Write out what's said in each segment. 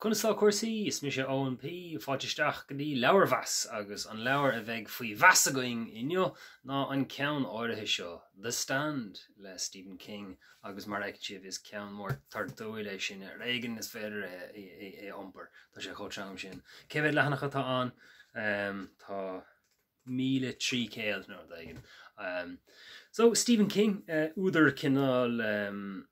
Kunstá cuasaí is mis ONP fáisteach go dtí Leabhar-mheas agus an leabhar a bheith faoi mheas going inniu ná an ceann áirithe seo, The Stand le Stephen King agus mar ag sibh is ceann mór tartúil é sin réigen is féidir é iompar tá sé chóteam sin. Céimhid lehanach atá an tá 1300 nó daigen. So Stephen King úidir cinál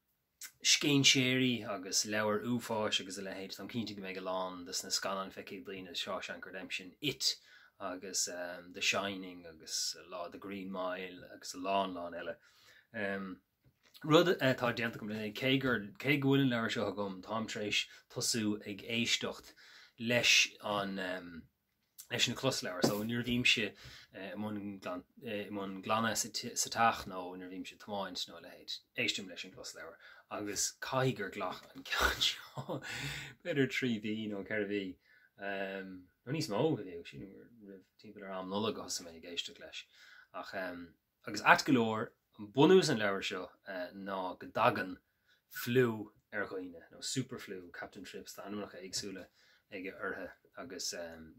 scéinséirí agus leabhar uafáis agus a lehéid tam cinnte go méid go lán dus na scanan feici bliana Shawshank Redemption It agus The Shining agus The Green Mile agus lán eile. Rud tá déanta go mé cé bhfuil leabhar seo gom tám trééis tosú ag éisteacht leis an leis na closleabhar, so nuair bhíimse mún glanna sa teach nó nuair bhíimse tomáint nó lehéid éistim leis an closleabhar agus caigur glach an ceann seo beidir 3 nó ceir bhí nó níos mó go bhíh sin rih timpeall am nula go sa mé géisteach leis ach agus atgóir an bunús an leabhar seo ná go dagan flu ar chuoine nó superflu Captain Trips tá anamach agsúla ag orthe agus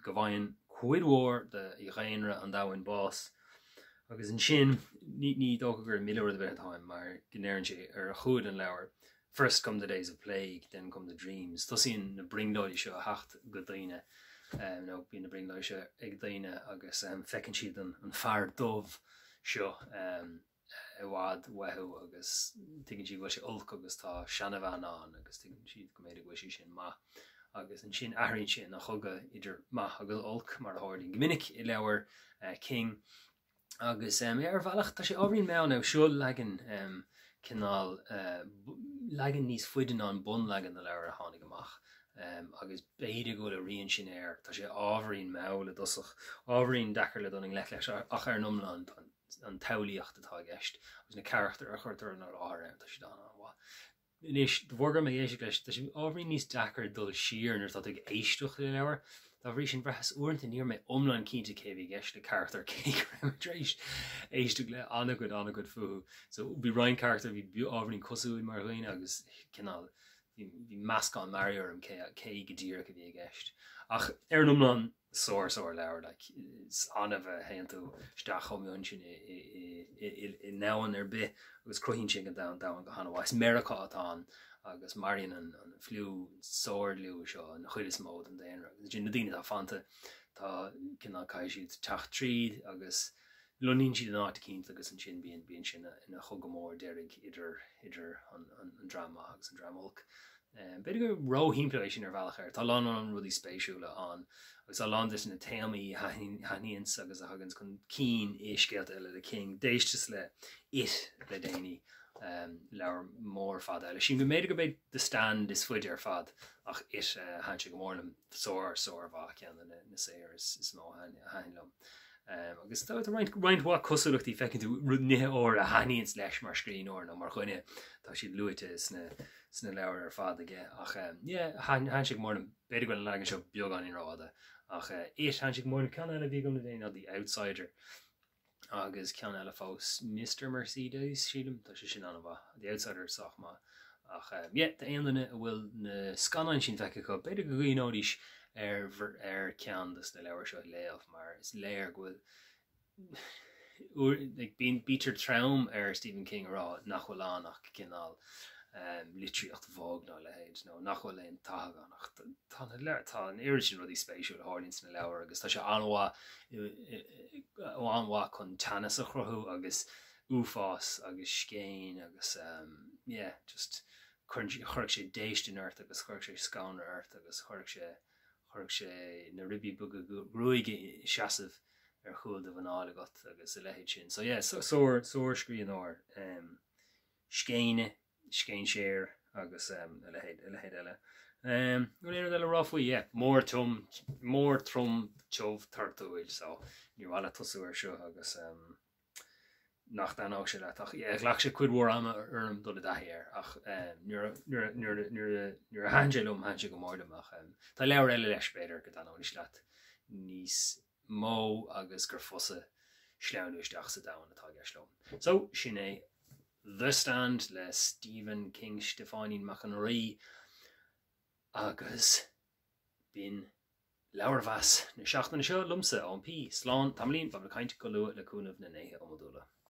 go bhhain cuidhór de i réanre an dáhain bás agus an sin ní dógur milliúir bit time mar gnéann sé ar a chuid an leabhar. First come the days of plague, then come the dreams. Tá sin na bringdóide seo hacht go daoine nó bí na bringdóide seo ag daoine agus fecinn siad an fear dómh seo i bhád wethú agus tuigeann siad bhfuil sé ulc agus tá seanamh an agus tuigeann siad go méidir bhfuil sin maith agus an sin aithríonn sin nach chugad idir maith agus ulc mar tháirlín go minic i leabhar King agus ar bhealach tá sé ábhríonn meán ó siúil legan cinál legan níos fuidean an bun legan na leabhar a tháinig amach agus beidir go a rion sin air tá sé ábhríonn meall le dosach ábhríonn dechar le doning leis ach ar numlan an tailíocht atá gceist agus na charachtar a chuirtar an áir tá sé dána bhá. Inis bhórga mé éisi leis tá sé ábhríonn níos dechar dul siar nar tá ag éisteach le leabhar. Tá bhrí sin brethas uaireanta níor mé omláin cinnte cé bhí gceist le charachtar cééis éisteach le anna go fuú. So bhí Ryan charachtar bhí ábhríonn cosú mar roiine agus cinál bhí meascán Mario am cé go dtír go bhí gceist. Ach ar numlan sóir leabhar is anna bheith héantú steach chomún sin i náhan ar bith agus cruithín sin go da go hanahhais America atá agus Marion an fliú sóir liú seo an chuidir mód an déanra. Gin na daine tá fanta tá cinál caiisiad teach tríd agus luníonn siad an áit cinnt agus an sin bíon sin ina chugamór deirig idir an drama agus an dramolc. Beidir go ró hímpla sin ar bhealach ar tá lán an rudí spéisiúla an agus tá lán na téamaí haíons agus a thugans chun cín éiscéalt eile le King déistes le it le déine leabhar mór fad eile. Sin go méidir go beid The Stand is fuide ar fad ach it hanse go mórlam sóir bhá cean na séir is mó hainlumm. Agus tá roiinthá cosúachtaí fecinn tú nithe ó a haíons leis mar scrín ó nó mar chuine tá siad luite sna leabhar ar fad aige ach hanse go mórlam beidir go legan seo beagán in ráda ach it hanse go mórlam cean eile bhí gom na déine The Outsider agus cean eile fós Mr. Mercedes sílim tá sé sin anmha The Outsider soach má ach tá aonlanne bhfuil na scanáin sin feice go beidir go ghuiódís ar cean dus na leabhar seo léamh mar is léir go bhfuil bíon Peter Traum ar Stephen King rá nachhfuil annach cinál litríocht bhág ná lehéid nó nachhfuil léon táganach tá an éiri sin rudí spéisiú a hálíns na leabhar agus tá sé anmha chun teannas a chruthú agus uafás agus scéin agus just chuirg sé déistin airt agus chuirg sé scánar airt agus chuirg sé na ribí bu ruige seasamh ar chuúil do bhanáil agat agus a lehéid sin. So sóir scríon áir scéin séir agus a lehéid eile. Go léir eile ráfuí mór trom teomh tartúil so ní bhile tosú ar seo agus nach dan ág sé le ach leach sé cuidhór ama arm do a dahéir ach nuair a hangelum hanse go mórlamach tá leabhar eile leis beidir go dan áis leat níos mó agus gur fosa sleanúisteach sa dain atá geislóm. So sin é The Stand le Stephen King Stefánín Machanrí agus Bín Leabhar-mheas na seachtaine seo lumsa an pí slán tamlín ba le caiinte go luath le cúnamh na néithe ómadúla.